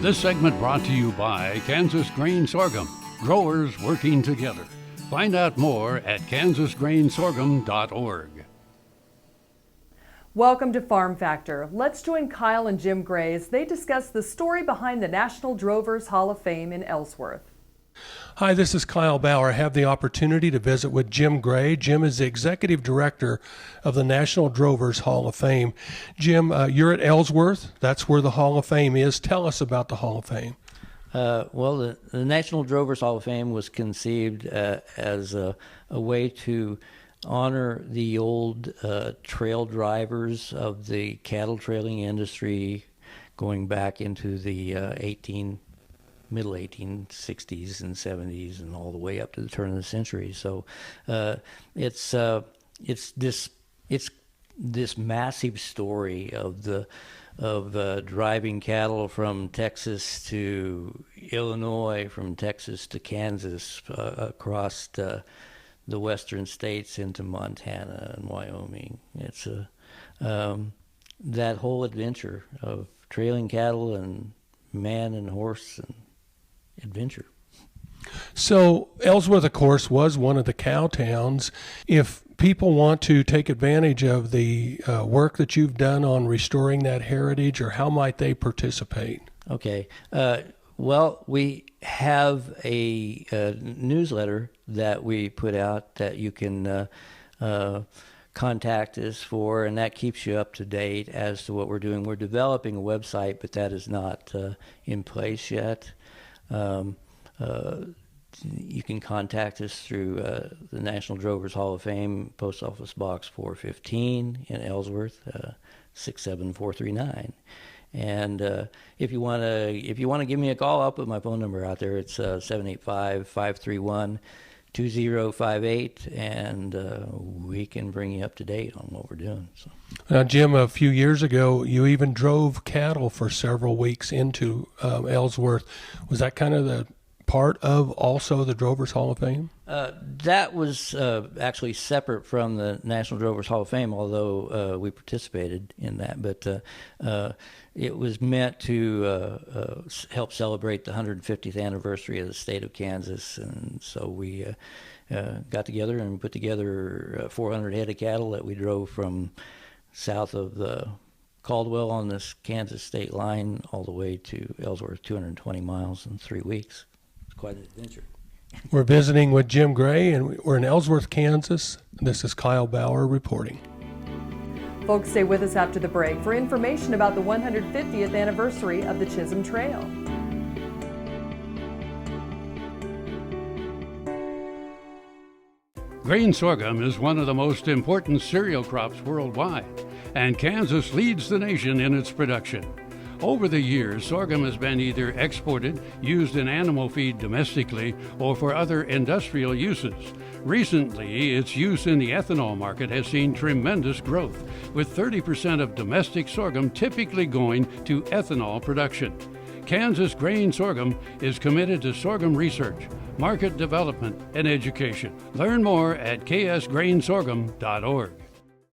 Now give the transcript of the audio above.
This segment brought to you by Kansas Grain Sorghum, growers working together. Find out more at kansasgrainsorghum.org. Welcome to Farm Factor. Let's join Kyle and Jim Gray as they discuss the story behind the National Drovers Hall of Fame in Ellsworth. Hi, this is Kyle Bauer. I have the opportunity to visit with Jim Gray. Jim is the Executive Director of the National Drovers Hall of Fame. Jim, you're at Ellsworth. That's where the Hall of Fame is. Tell us about the Hall of Fame. The National Drovers Hall of Fame was conceived as a way to honor the old trail drivers of the cattle trailing industry going back into the middle 1860s and 70s and all the way up to the turn of the century. So it's this massive story of driving cattle from Texas to Illinois, from Texas to Kansas, across the western states into Montana and Wyoming. It's that whole adventure of trailing cattle and man and horse and adventure. So Ellsworth, of course, was one of the cow towns. If people want to take advantage of the work that you've done on restoring that heritage, or how might they participate? Okay. Well, we have a newsletter that we put out that you can contact us for, and that keeps you up to date as to what we're doing. We're developing a website, but that is not in place yet. You can contact us through the National Drovers Hall of Fame, Post Office Box 415 in Ellsworth, 67439. And if you want to give me a call, I'll put my phone number out there. It's 785-531-2058, and we can bring you up to date on what we're doing. So. Now, Jim, a few years ago, you even drove cattle for several weeks into Ellsworth. Was that kind of the part of also the Drovers Hall of Fame? That was actually separate from the National Drovers Hall of Fame, although we participated in that. But it was meant to help celebrate the 150th anniversary of the state of Kansas. And so we got together and put together 400 head of cattle that we drove from south of the Caldwell on this Kansas state line all the way to Ellsworth, 220 miles in 3 weeks. Quite an adventure. We're visiting with Jim Gray, and we're in Ellsworth, Kansas. This is Kyle Bauer reporting. Folks, stay with us after the break for information about the 150th anniversary of the Chisholm Trail. Grain sorghum is one of the most important cereal crops worldwide, and Kansas leads the nation in its production. Over the years, sorghum has been either exported, used in animal feed domestically, or for other industrial uses. Recently, its use in the ethanol market has seen tremendous growth, with 30% of domestic sorghum typically going to ethanol production. Kansas Grain Sorghum is committed to sorghum research, market development, and education. Learn more at ksgrainsorghum.org.